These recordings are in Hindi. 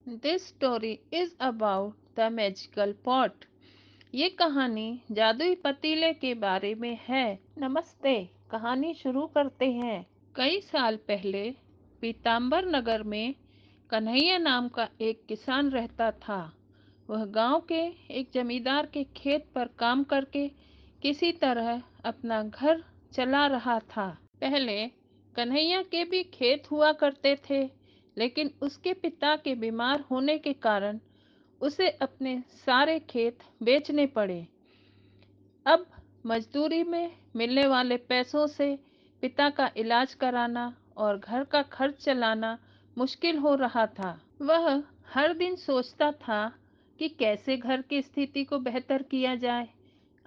This story is about the magical pot. ये कहानी जादुई पतीले के बारे में है। नमस्ते, कहानी शुरू करते हैं। कई साल पहले पीताम्बर नगर में कन्हैया नाम का एक किसान रहता था। वह गांव के एक जमींदार के खेत पर काम करके किसी तरह अपना घर चला रहा था। पहले कन्हैया के भी खेत हुआ करते थे, लेकिन उसके पिता के बीमार होने के कारण उसे अपने सारे खेत बेचने पड़े। अब मजदूरी में मिलने वाले पैसों से पिता का इलाज कराना और घर का खर्च चलाना मुश्किल हो रहा था। वह हर दिन सोचता था कि कैसे घर की स्थिति को बेहतर किया जाए।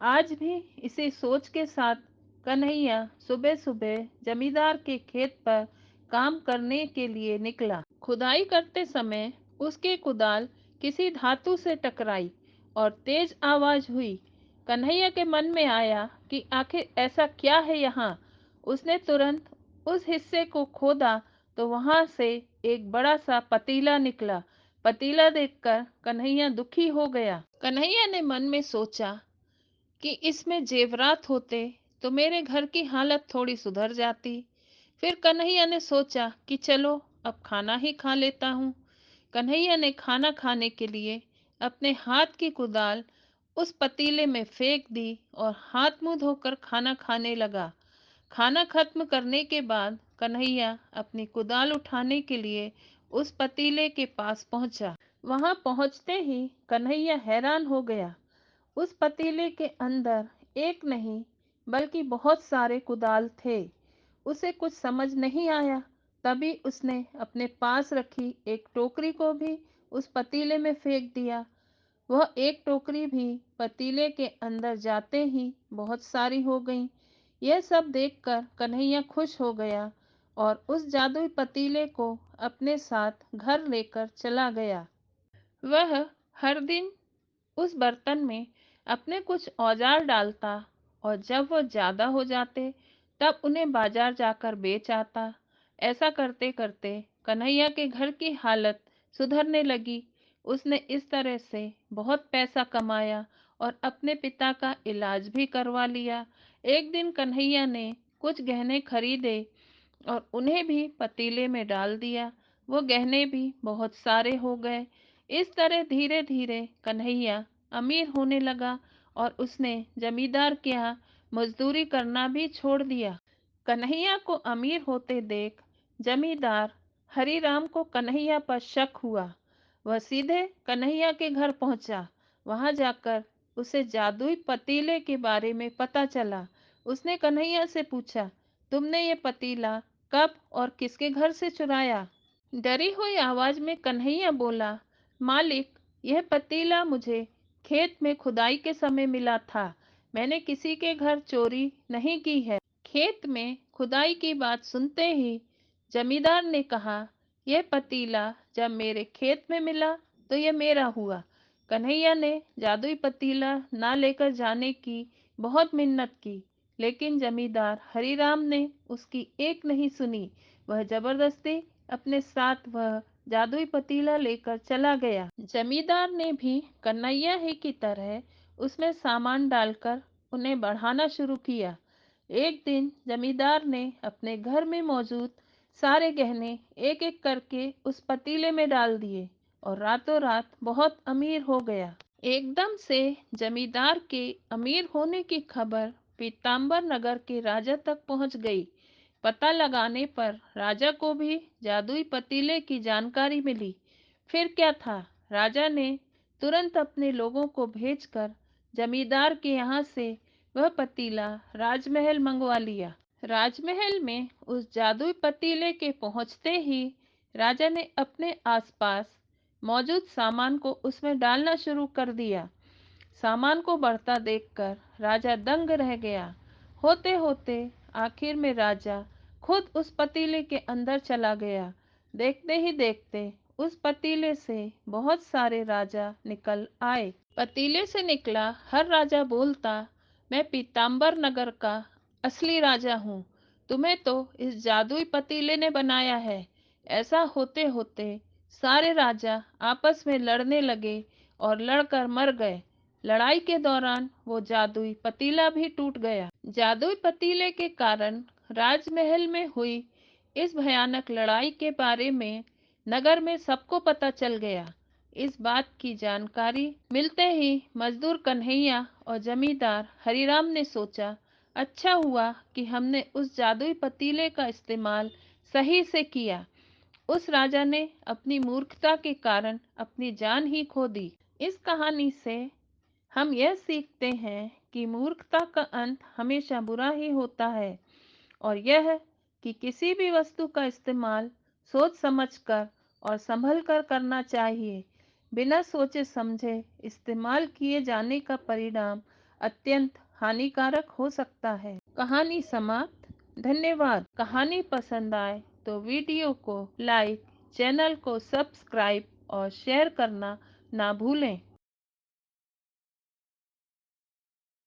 आज भी इसी सोच के साथ कन्हैया सुबह सुबह जमींदार के खेत पर काम करने के लिए निकला। खुदाई करते समय उसकी कुदाल किसी धातु से टकराई और तेज आवाज हुई। कन्हैया के मन में आया कि आखिर ऐसा क्या है यहाँ। उसने तुरंत उस हिस्से को खोदा तो वहां से एक बड़ा सा पतीला निकला। पतीला देखकर कन्हैया दुखी हो गया। कन्हैया ने मन में सोचा कि इसमें जेवरात होते तो मेरे घर की हालत थोड़ी सुधर जाती। फिर कन्हैया ने सोचा कि चलो अब खाना ही खा लेता हूँ। कन्हैया ने खाना खाने के लिए अपने हाथ की कुदाल उस पतीले में फेंक दी और हाथ मुंह धोकर खाना खाने लगा। खाना खत्म करने के बाद कन्हैया अपनी कुदाल उठाने के लिए उस पतीले के पास पहुंचा। वहां पहुंचते ही कन्हैया हैरान हो गया। उस पतीले के अंदर एक नहीं बल्कि बहुत सारे कुदाल थे। उसे कुछ समझ नहीं आया। तभी उसने अपने पास रखी एक टोकरी को भी उस पतीले में फेंक दिया। वह एक टोकरी भी पतीले के अंदर जाते ही बहुत सारी हो गई। यह सब देखकर कन्हैया खुश हो गया और उस जादुई पतीले को अपने साथ घर लेकर चला गया। वह हर दिन उस बर्तन में अपने कुछ औजार डालता और जब वो ज्यादा हो जाते तब उन्हें बाजार जाकर बेच आता। ऐसा करते करते कन्हैया के घर की हालत सुधरने लगी। उसने इस तरह से बहुत पैसा कमाया और अपने पिता का इलाज भी करवा लिया। एक दिन कन्हैया ने कुछ गहने खरीदे और उन्हें भी पतीले में डाल दिया। वो गहने भी बहुत सारे हो गए। इस तरह धीरे धीरे कन्हैया अमीर होने लगा और उसने जमींदार के यहाँ मजदूरी करना भी छोड़ दिया। कन्हैया को अमीर होते देख जमींदार हरीराम को कन्हैया पर शक हुआ। वह सीधे कन्हैया के घर पहुंचा। वहां जाकर उसे जादुई पतीले के बारे में पता चला। उसने कन्हैया से पूछा, तुमने ये पतीला कब और किसके घर से चुराया? डरी हुई आवाज में कन्हैया बोला, मालिक, यह पतीला मुझे खेत में खुदाई के समय मिला था। मैंने किसी के घर चोरी नहीं की है। खेत में खुदाई की बात सुनते ही जमींदार ने कहा, यह पतीला जब मेरे खेत में मिला तो यह मेरा हुआ। कन्हैया ने जादुई पतीला ना लेकर जाने की बहुत मिन्नत की, लेकिन जमींदार हरीराम ने उसकी एक नहीं सुनी। वह जबरदस्ती अपने साथ वह जादुई पतीला लेकर चला गया। जमींदार ने भी कन्हैया ही की तरह उसमें सामान डालकर उन्हें बढ़ाना शुरू किया। एक दिन जमींदार ने अपने घर में मौजूद सारे गहने एक एक करके उस पतीले में डाल दिए और रातों रात बहुत अमीर हो गया। एकदम से जमींदार के अमीर होने की खबर पीताम्बर नगर के राजा तक पहुंच गई। पता लगाने पर राजा को भी जादुई पतीले की जानकारी मिली। फिर क्या था, राजा ने तुरंत अपने लोगों को भेजकर जमींदार के यहाँ से वह पतीला राजमहल मंगवा लिया। राजमहल में उस जादुई पतीले के पहुंचते ही राजा ने अपने आसपास मौजूद सामान को उसमें डालना शुरू कर दिया। सामान को बढ़ता देखकर राजा दंग रह गया। होते होते आखिर में राजा खुद उस पतीले के अंदर चला गया। देखते ही देखते उस पतीले से बहुत सारे राजा निकल आए। पतीले से निकला हर राजा बोलता, मैं पीताम्बर नगर का असली राजा हूँ। तुम्हें तो इस जादुई पतीले ने बनाया है। ऐसा होते होते सारे राजा आपस में लड़ने लगे और लड़कर मर गए। लड़ाई के दौरान वो जादुई पतीला भी टूट गया। जादुई पतीले के कारण राजमहल में हुई इस भयानक लड़ाई के बारे में नगर में सबको पता चल गया। इस बात की जानकारी मिलते ही मजदूर कन्हैया और जमींदार हरिराम ने सोचा, अच्छा हुआ कि हमने उस जादुई पतीले का इस्तेमाल सही से किया। उस राजा ने अपनी मूर्खता के कारण अपनी जान ही खो दी। इस कहानी से हम यह सीखते हैं कि मूर्खता का अंत हमेशा बुरा ही होता है, और यह कि किसी भी वस्तु का इस्तेमाल सोच समझकर और संभल कर करना चाहिए। बिना सोचे समझे इस्तेमाल किए जाने का परिणाम अत्यंत हानिकारक हो सकता है। कहानी समाप्त। धन्यवाद। कहानी पसंद आए तो वीडियो को लाइक, चैनल को सब्सक्राइब और शेयर करना ना भूलें।